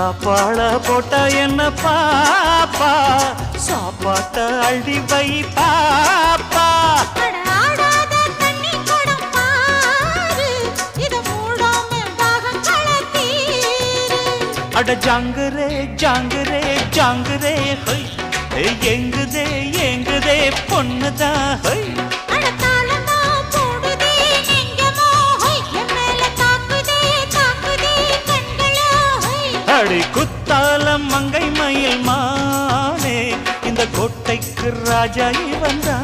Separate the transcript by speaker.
Speaker 1: தாப்பாள போட்ட என்ன பாப்பா சாப்பாட்ட அள்ளி வை பாப்பா அட ஜாங்குரே ஜாங்குரே ஜாங்குரே ஹை எங்குதே எங்குதே பொண்ணுதான் ஹை அடி குத்தாலம் மங்கை மயில் மானே இந்த கோட்டைக்கு ராஜா வந்தா